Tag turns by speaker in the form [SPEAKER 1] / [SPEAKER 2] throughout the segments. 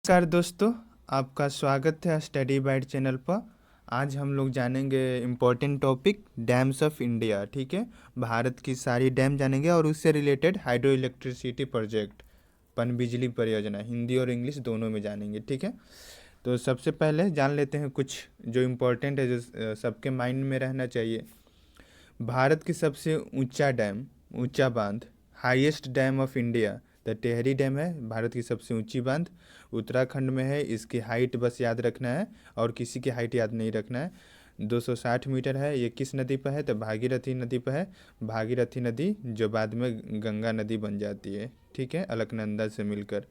[SPEAKER 1] नमस्कार दोस्तों, आपका स्वागत है स्टडी बाइट चैनल पर। आज हम लोग जानेंगे important topic dams of India. ठीक है, भारत की सारी डैम जानेंगे और उससे रिलेटेड हाइड्रो इलेक्ट्रिसिटी प्रोजेक्ट, पनबिजली परियोजना, हिंदी और इंग्लिश दोनों में जानेंगे। ठीक है, तो सबसे पहले जान लेते हैं कुछ जो इम्पोर्टेंट है, जो सबके माइंड में रहना चाहिए। भारत की सबसे ऊंचा डैम, ऊंचा बांध, highest dam of India the Tehri dam है। भारत की सबसे ऊंची बांध उत्तराखंड में है। इसकी हाइट बस याद रखना है और किसी की हाइट याद नहीं रखना है। 260 मीटर है। ये किस नदी पर है? तो भागीरथी नदी पर है। भागीरथी नदी जो बाद में गंगा नदी बन जाती है, ठीक है, अलकनंदा से मिलकर।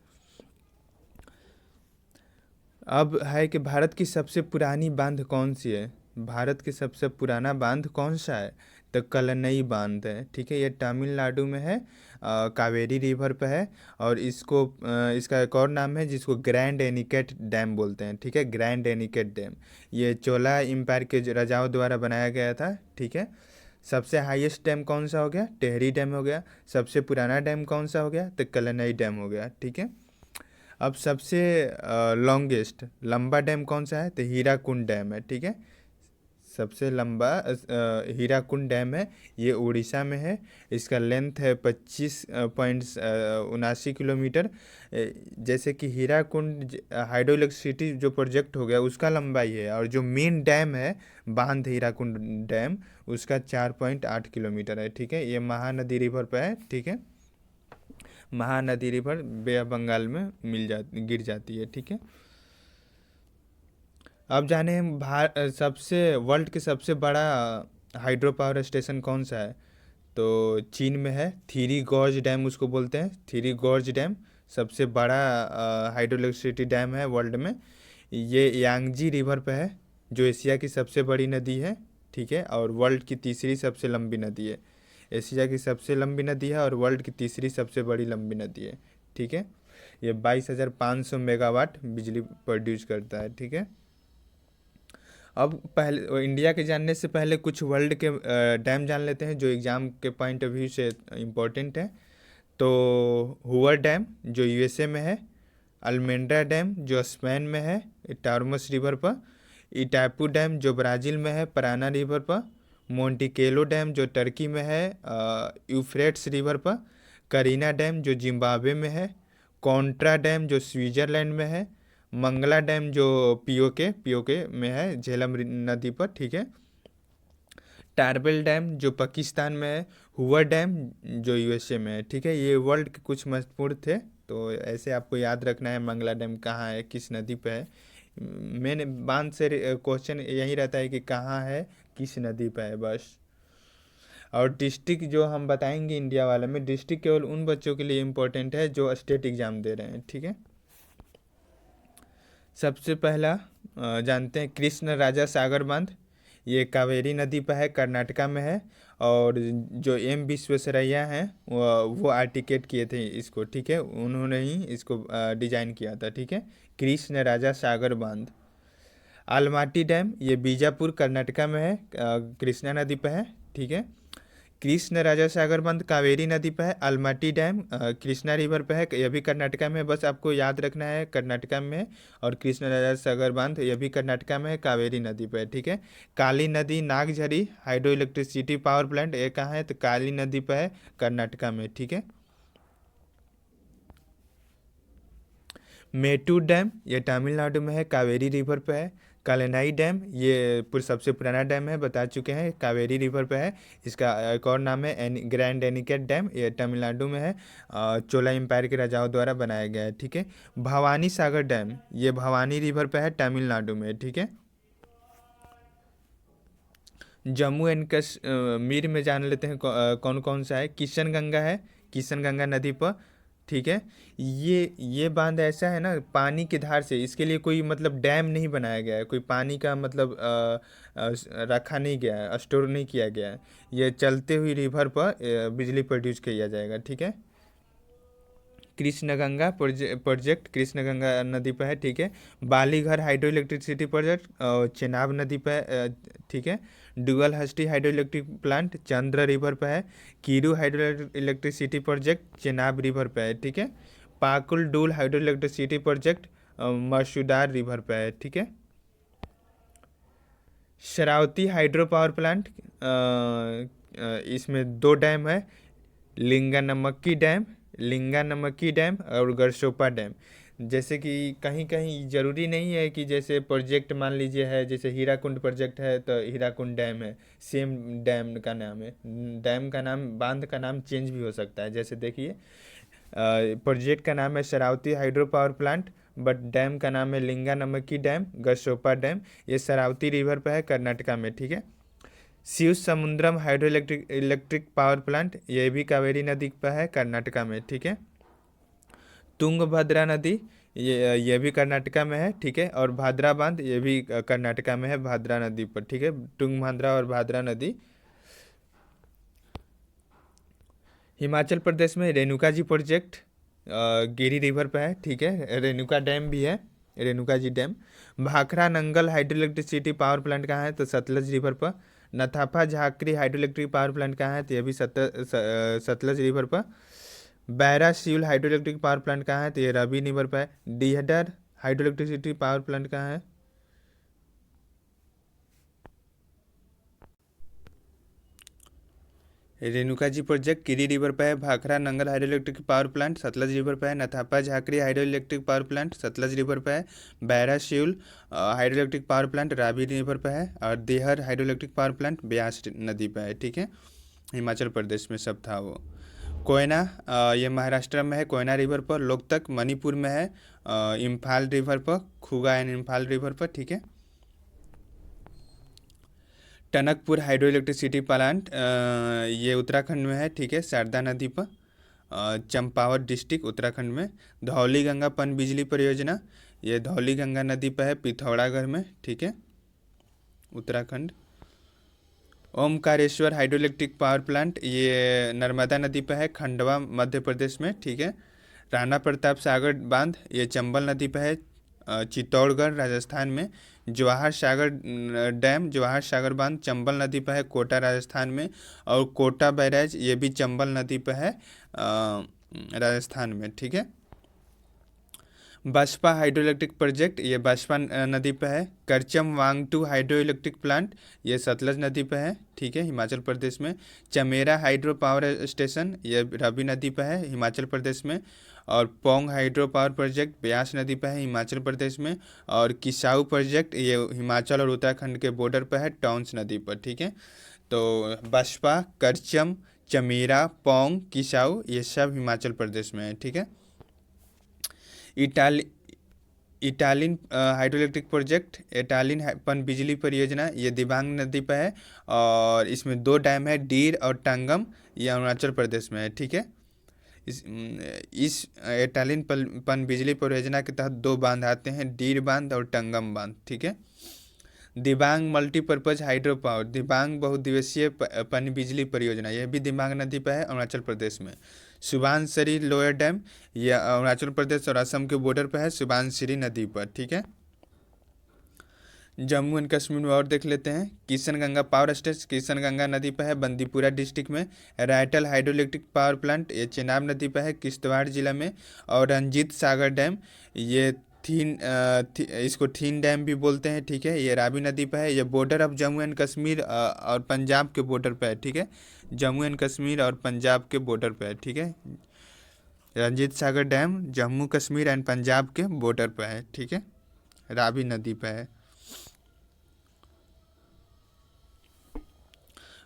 [SPEAKER 1] अब है कि भारत की सबसे पुरानी बांध कौन सी है? भारत की सबसे पुराना बांध कौन सा है? तो कलनई बांध है। ठीक है, ये तमिलनाडु में है, कावेरी रिवर पे है। और इसका एक और नाम है जिसको ग्रैंड एनिकेट डैम बोलते हैं। ठीक है, ग्रैंड एनिकेट डैम ये चोला एम्पायर के राजाओं द्वारा बनाया गया था। ठीक है, सबसे हाईएस्ट डैम कौन सा हो गया? टेहरी डैम हो गया। सबसे पुराना डैम कौन सा हो गया? तो कलनई डैम हो गया। ठीक है, अब सबसे लॉन्गेस्ट लंबा डैम कौन सा है? तो हीराकुंड डैम है। ठीक है, सबसे लंबा हीराकुंड डैम है। ये उड़ीसा में है। इसका लेंथ है 25.79 किलोमीटर। जैसे कि हीराकुंड हाइड्रो इलेक्ट्रिसिटी जो प्रोजेक्ट हो गया उसका लंबाई है, और जो मेन डैम है बांध हीराकुंड डैम, उसका 4.8 किलोमीटर है। ठीक है, ये महानदी रिवर पे है। ठीक है, Mahanadi river bay of Bengal में गिर जाती है। ठीक है, अब जाने हम सबसे वर्ल्ड के सबसे बड़ा हाइड्रो पावर स्टेशन कौन सा है? तो चीन में है। थ्री गॉर्ज डैम उसको बोलते हैं। थ्री गॉर्ज डैम सबसे बड़ा हाइड्रो इलेक्ट्रिसिटी डैम है वर्ल्ड में। ये यांगजी रिवर पे है, जो एशिया की सबसे बड़ी नदी है। ठीक है, और वर्ल्ड की तीसरी सबसे लंबी नदी है। एशिया की सबसे लंबी नदी है और वर्ल्ड की तीसरी सबसे बड़ी लंबी नदी है। ठीक है, ये 22,500 मेगावाट बिजली प्रोड्यूस करता है। ठीक है, अब पहले इंडिया के जानने से पहले कुछ वर्ल्ड के डैम जान लेते हैं जो एग्ज़ाम के पॉइंट ऑफ व्यू से इम्पोर्टेंट है। तो हुवर डैम जो यूएसए में है, अल्मेंड्रा डैम जो स्पेन में है टार्मस रिवर पर, इटापू डैम जो ब्राज़ील में है पराना रिवर पर, मोंटिकेलो डैम जो टर्की में है यूफ्रेट्स रिवर पर, करीना डैम जो जिम्बाब्वे में है, कॉन्ट्रा डैम जो स्विट्ज़रलैंड में है, मंगला डैम जो पीओके में है झेलम नदी पर। ठीक है, टारबेल डैम जो पाकिस्तान में है, हुवर डैम जो यूएसए में है। ठीक है, ये वर्ल्ड के कुछ महत्वपूर्ण थे, तो ऐसे आपको याद रखना है मंगला डैम कहाँ है, किस नदी पे है। मेन बांध से क्वेश्चन यही रहता है कि कहाँ है, किस नदी पे है, बस। और डिस्ट्रिक्ट जो हम बताएंगे इंडिया वाले में, डिस्ट्रिक्ट केवल उन बच्चों के लिए इम्पोर्टेंट है जो स्टेट एग्ज़ाम दे रहे हैं। ठीक है, सबसे पहला जानते हैं कृष्ण राजा सागर बांध। ये कावेरी नदी पर है, कर्नाटका में है। और जो एम विश्वेश्वरैया हैं वो आर्टिकेट किए थे इसको। ठीक है, उन्होंने ही इसको डिजाइन किया था। ठीक है, कृष्ण राजा सागर बांध। आलमाटी डैम ये बीजापुर कर्नाटका में है, कृष्णा नदी पर है। ठीक है, कृष्ण राजा सागर बांध कावेरी नदी पर है। अलमट्टी डैम कृष्णा रिवर पे है, यह भी कर्नाटका में है। बस आपको याद रखना है कर्नाटका में है। और कृष्ण राजा सागर बांध यह भी कर्नाटका में है, कावेरी नदी पर है। ठीक है, काली नदी Nagjhari hydro electricity power plant ये कहाँ है? तो काली नदी पर है, कर्नाटका में। ठीक है, मेटूर डैम ये तमिलनाडु में है, कावेरी रिवर पे है। कलनाई डैम ये सबसे पुराना डैम है, बता चुके हैं, कावेरी रिवर पे है। इसका एक और नाम है ग्रैंड एनिकेट डैम, ये तमिलनाडु में है, चोला एम्पायर के राजाओं द्वारा बनाया गया है। ठीक है, भवानी सागर डैम ये भवानी रिवर पे है, तमिलनाडु में। ठीक है, जम्मू एंड कश्मीर में जान लेते हैं कौन कौन सा है। किशन गंगा है, किशन गंगा नदी पर। ठीक है, ये बांध ऐसा है ना, पानी की धार से, इसके लिए कोई मतलब डैम नहीं बनाया गया है, कोई पानी का मतलब रखा नहीं गया है, स्टोर नहीं किया गया है। ये चलते हुई रिवर पर बिजली प्रोड्यूस किया जाएगा। ठीक है, कृष्णगंगा प्रोजेक्ट कृष्णगंगा नदी पर है। ठीक है, बालीघर हाइड्रो इलेक्ट्रिसिटी प्रोजेक्ट चेनाब नदी पर ठीक है, डुअल हस्टी हाइड्रो इलेक्ट्रिक प्लांट चंद्र रिवर पर है। Kiru hydro electricity project Chenab river पर है। ठीक है, Pakur डूल hydro electricity project मसूदार river पे है, ठीक है। शरावती हाइड्रो पावर प्लांट, इसमें दो डैम है, लिंगानमक्की डैम और गरसोपा डैम। जैसे कि कहीं कहीं ज़रूरी नहीं है कि जैसे प्रोजेक्ट मान लीजिए है, जैसे हीराकुंड प्रोजेक्ट है तो हीराकुंड डैम है, सेम डैम का नाम है। डैम का नाम, बांध का नाम चेंज भी हो सकता है। जैसे देखिए, प्रोजेक्ट का नाम है Sharavati hydro power plant, but dam का नाम है लिंगानमक्की डैम, गरसोपा डैम। ये शरावती रिवर पे है, कर्नाटका में, ठीक है। शिव समुद्रम हाइड्रो इलेक्ट्रिक पावर प्लांट, ये भी कावेरी नदी पर है, कर्नाटका में, ठीक है। तुंगभद्रा नदी, ये भी कर्नाटका में है, ठीक है। और भाद्रा बांध, ये भी कर्नाटका में है, भाद्रा नदी पर, ठीक है। तुंगभद्रा और भाद्रा नदी। हिमाचल प्रदेश में रेणुका जी प्रोजेक्ट गिरी रिवर पे है, ठीक है। रेणुका डैम भी है, Renuka ji dam. Bhakra Nangal hydro electricity power plant कहाँ है, तो सतलज रिवर पर। Nathpa Jhakri hydroelectric power plant कहाँ है, तो ये भी सतलज रिवर पर। Baira Siul hydroelectric power plant कहाँ है, तो ये रवि रिवर पर है। Dehar hydro electricity power plant कहाँ है, रेणुका जी प्रोजेक्ट किरी रिवर पर है। Bhakra Nangal hydroelectric power plant Sutlej river पर है। Nathpa Jhakri hydroelectric power plant Sutlej river पर है। Baira Siul hydroelectric power plant Ravi river पर है। और Dehar hydroelectric power plant Beas नदी पर है, ठीक है। हिमाचल प्रदेश में सब था वो। कोयना, ये महाराष्ट्र में है, कोयना रिवर पर। लोकतक मणिपुर में है, इम्फाल रिवर पर, खुगा एंड इम्फाल रिवर पर, ठीक है। टनकपुर हाइड्रो इलेक्ट्रिसिटी प्लांट, ये उत्तराखंड में है, ठीक है, शारदा नदी पर। चंपावत डिस्ट्रिक्ट उत्तराखंड में। धौली गंगा पन बिजली परियोजना, ये धौली गंगा नदी पर है, पिथौरागढ़ में, ठीक है, Uttarakhand. Omkareshwar hydro electric power plant, ये नर्मदा नदी पर है, खंडवा मध्य प्रदेश में, ठीक है। राणा प्रताप सागर बांध, ये चंबल नदी पर है, चित्तौड़गढ़ राजस्थान में। जवाहर सागर डैम, जवाहर सागर बांध चंबल नदी पर है, कोटा राजस्थान में। और कोटा बैराज, ये भी चंबल नदी पर है, राजस्थान में, ठीक है। बसपा हाइड्रो इलेक्ट्रिक प्रोजेक्ट, ये बसपा नदी पर है। करचम वांगटू हाइड्रो इलेक्ट्रिक प्लांट, ये सतलज नदी पर है, ठीक है, हिमाचल प्रदेश में। चमेरा हाइड्रो पावर स्टेशन, ये रावी नदी पर है, हिमाचल प्रदेश में। और Pong hydro power project Beas नदी पर है, हिमाचल प्रदेश में। और किसाऊ प्रोजेक्ट, ये हिमाचल और उत्तराखंड के बॉर्डर पर है, टॉन्स नदी पर, ठीक है। तो बसपा, करचम, चमेरा, पोंग, किसाऊ, ये सब हिमाचल प्रदेश में है, ठीक है। इटाली इटालिन हाइड्रो इलेक्ट्रिक प्रोजेक्ट, इटालिन पन बिजली परियोजना, ये दिबांग नदी पर है। और इसमें दो डैम है, डीर और टंगम, ये अरुणाचल प्रदेश में है, ठीक है। इस इटालिन पन बिजली परियोजना के तहत दो बांध आते हैं, डीर बांध और टंगम बांध, ठीक है। Dibang multipurpose hydro power, Dibang बहुदिवसीय पन बिजली परियोजना, यह भी दिबांग नदी पर है, अरुणाचल प्रदेश में। सुबानसिरी लोअर डैम, यह अरुणाचल प्रदेश और असम के बॉर्डर पर है, सुबानसिरी नदी पर, ठीक है। जम्मू एंड कश्मीर में और देख लेते हैं। किशनगंगा पावर स्टेशन किशनगंगा नदी पर है, बंदीपुरा डिस्ट्रिक्ट में। रायटल हाइड्रो इलेक्ट्रिक पावर प्लांट, ये चेनाब नदी पर है, किश्तवाड़ जिला में। और रंजीत सागर डैम, ये इसको थीन डैम भी बोलते हैं, ठीक है, ये रावी नदी पर है। ये border of Jammu and Kashmir और पंजाब के बॉर्डर पर है, ठीक है, जम्मू एंड कश्मीर और पंजाब के बॉर्डर पर है, ठीक है। रंजीत सागर डैम जम्मू कश्मीर एंड पंजाब के बॉर्डर पर है, ठीक है, रावी नदी पर है।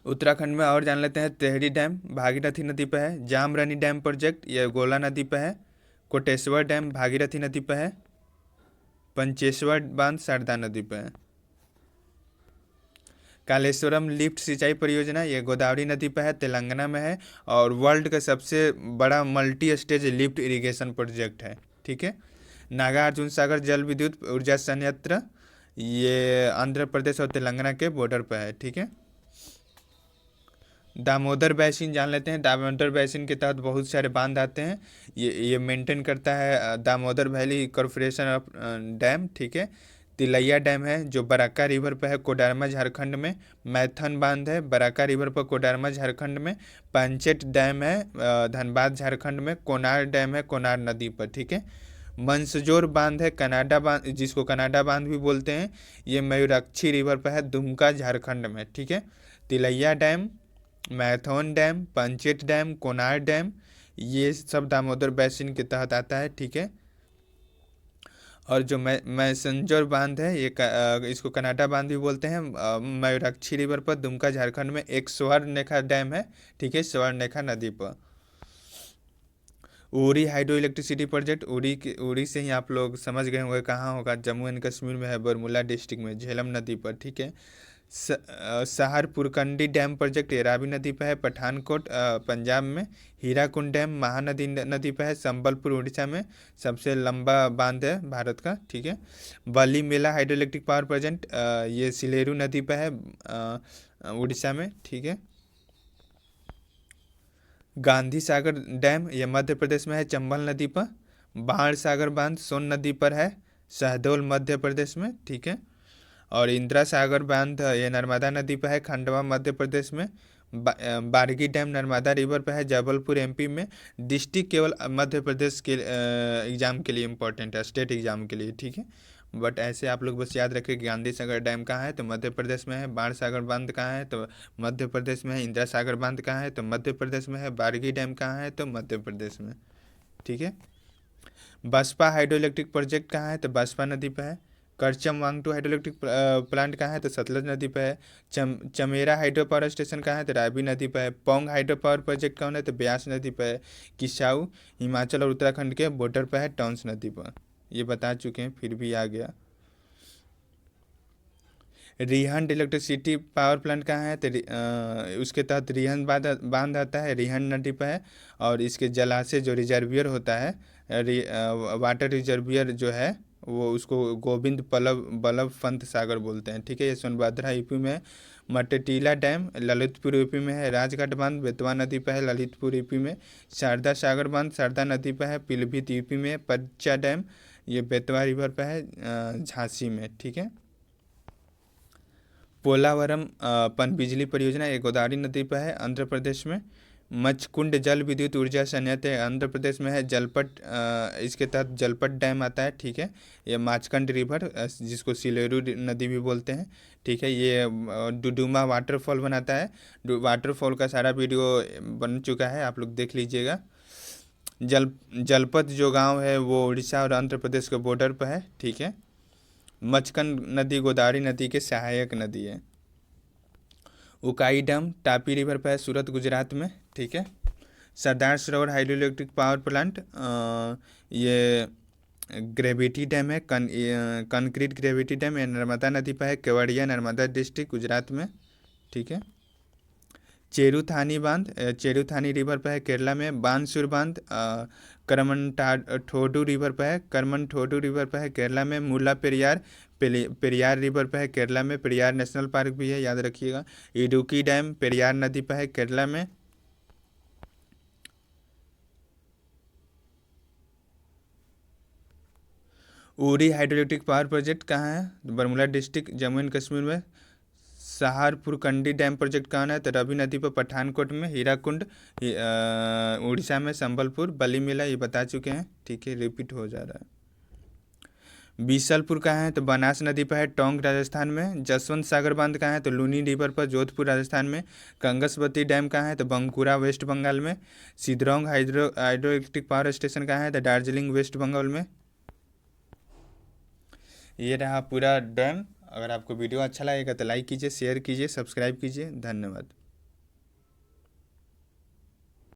[SPEAKER 1] उत्तराखंड में और जान लेते हैं। तेहरी डैम भागीरथी नदी पर है। जामरनी डैम प्रोजेक्ट, ये गोला नदी पर है। कोटेश्वर डैम भागीरथी नदी पर है। पंचेश्वर बांध शारदा नदी पर है। कालेश्वरम लिफ्ट सिंचाई परियोजना, ये गोदावरी नदी पर है, तेलंगाना में है। और वर्ल्ड का सबसे बड़ा multi stage lift irrigation project है, ठीक है। नागार्जुन सागर जल विद्युत ऊर्जा संयंत्र, ये आंध्र प्रदेश और तेलंगाना के बॉर्डर पर है, ठीक है। दामोदर बैसिन जान लेते हैं। दामोदर बैसिन के तहत बहुत सारे बांध आते हैं। ये मेंटेन करता है Damodar valley corporation of dam, ठीक है। तिलैया डैम है जो बराका रिवर पर है, कोडरमा झारखंड में। मैथन बांध है बराका रिवर पर, कोडरमा झारखंड में। पंचेट डैम है धनबाद झारखंड में। कोनार डैम है कोनार नदी पर, ठीक है। मंसजोर बांध है कनाडा बांध, जिसको कनाडा बांध भी बोलते हैं, ये मयूराक्षी रिवर पर है, दुमका झारखंड में। ठीक है। Tilaiya dam, Maithon dam, Panchet dam, Konar dam, ये सब दामोदर बेसिन के तहत आता है। ठीक है। और जो मैसंजोर बांध है, ये इसको कनाडा बांध भी बोलते हैं, मयूराक्षी रिवर पर दुमका झारखंड में एक स्वर्णरेखा डैम है। ठीक है, स्वर्णरेखा नदी पर। Uri hydro electricity project, Uri से ही आप लोग समझ गए होंगे कहाँ होगा, जम्मू एंड कश्मीर में है, बरमूला डिस्ट्रिक्ट में, झेलम नदी पर। ठीक है। सहारपुरकंडी डैम प्रोजेक्ट, ये रावी नदी पर है, पठानकोट पंजाब में। हीराकुंड डैम महानदी नदी पर है, संबलपुर उड़ीसा में, सबसे लंबा बांध है भारत का। ठीक है। बली मेला हाइड्रो इलेक्ट्रिक पावर प्रोजेक्ट, ये सिलेरू नदी पर है, उड़ीसा में। ठीक है। गांधी सागर डैम, ये मध्य प्रदेश में है, चंबल नदी पर। बाण सागर बांध सोन नदी पर है, शहडोल मध्य प्रदेश में। ठीक है। और इंदिरा सागर बांध, ये नर्मदा नदी पर है, खंडवा मध्य प्रदेश में। बारगी डैम नर्मदा रिवर पर है, जबलपुर एमपी में। डिस्ट्रिक्ट केवल मध्य प्रदेश के एग्जाम के लिए इम्पोर्टेंट है, स्टेट एग्जाम के लिए। ठीक है। बट ऐसे आप लोग बस याद रखें कि गांधी सागर डैम कहाँ है, तो मध्य प्रदेश में है। बाण सागर बांध कहाँ है, तो मध्य प्रदेश में है। इंदिरा सागर बांध कहाँ है, तो मध्य प्रदेश में है। बारगी डैम कहाँ है, तो मध्य प्रदेश में। ठीक है। बसपा हाइड्रो इलेक्ट्रिक प्रोजेक्ट कहाँ है, तो बसपा नदी पर है। करचम वांगटू हाइड्रो इलेक्ट्रिक प्लांट कहाँ है, तो सतलज नदी पर है। चमेरा हाइड्रो पावर स्टेशन कहाँ है, तो रावी नदी पर है। पोंग हाइड्रो पावर प्रोजेक्ट कौन है, तो ब्यास नदी पर है। किसाऊ हिमाचल और उत्तराखंड के बॉर्डर पर है, टॉन्स नदी पर। ये बता चुके हैं, फिर भी आ गया। रिहंड इलेक्ट्रिसिटी पावर प्लांट कहाँ है, तो उसके तहत रिहंड बांध आता है, रिहंड नदी पर है। और इसके जलाशय जो रिजर्वियर होता है, वाटर रिजर्वियर जो है, वो उसको गोविंद बल्लभ पंत सागर बोलते हैं। ठीक है। ये सोनभद्रा यूपी में है। मटेटीला डैम ललितपुर यूपी में है। राजघाट बांध बेतवा नदी पर है, ललितपुर यूपी में। शारदा सागर बांध शारदा नदी पर है, पीलीभीत यूपी में। पच्चा डैम, ये बेतवा रिवर पर है, झांसी में। ठीक है। पोलावरम पनबिजली परियोजना, ये गोदावरी नदी पर है, आंध्र प्रदेश में। मचकुंड जल विद्युत ऊर्जा संयंत्र आंध्र प्रदेश में है। जलपट, इसके तहत जलपट डैम आता है। ठीक है। ये माचकंड रिवर, जिसको सिलेरू नदी भी बोलते हैं। ठीक है। ये डुडुमा वाटरफॉल बनाता है। वाटरफॉल का सारा वीडियो बन चुका है, आप लोग देख लीजिएगा। जलपत जो गांव है वो उड़ीसा और आंध्र प्रदेश के बॉर्डर पर है। ठीक है। मचकंद नदी गोदावरी नदी के सहायक नदी है। उकाई डैम टापी रिवर पर है, सूरत गुजरात में। ठीक है। Sardar Sarovar hydro electric power plant, ये ग्रेविटी डैम है, कंक्रीट ग्रेविटी डैम, ये नर्मदा नदी पर है, केवड़िया नर्मदा डिस्ट्रिक्ट गुजरात में। ठीक है। चेरुथानी बांध, चेरुथानी रिवर पर है, केरला में। बानसूर बांध करमनठोडु रिवर पर है, करमनठोडु रिवर पर है, केरला में। मुला पेरियार पेरियार रिवर पर है, केरला में। पेरियार नेशनल पार्क भी है, याद रखिएगा। इडुक्की डैम पेरियार नदी पर है, केरला में। Uri hydro electric power project कहाँ है, बरमूला डिस्ट्रिक्ट जम्मू एंड कश्मीर में। सहारपुरकंडी डैम प्रोजेक्ट कहाँ है, तो रवि नदी पर पठानकोट में। हीराकुंड उड़ीसा में, संबलपुर। बली मेला ये बता चुके हैं। ठीक है, रिपीट हो जा रहा है। बीसलपुर कहाँ है, तो बनास नदी पर है, टोंक राजस्थान में। जसवंत सागर बांध कहाँ है, तो लूनी रिवर पर, जोधपुर राजस्थान में। कंगसवती डैम कहाँ है, तो बंकुरा वेस्ट बंगाल में। सिद्रोंग हाइड्रो इलेक्ट्रिक पावर स्टेशन कहाँ है, तो दार्जिलिंग वेस्ट बंगाल में। ये रहा पूरा डैम। अगर आपको वीडियो अच्छा लगेगा तो लाइक कीजिए, शेयर कीजिए, सब्सक्राइब कीजिए। धन्यवाद।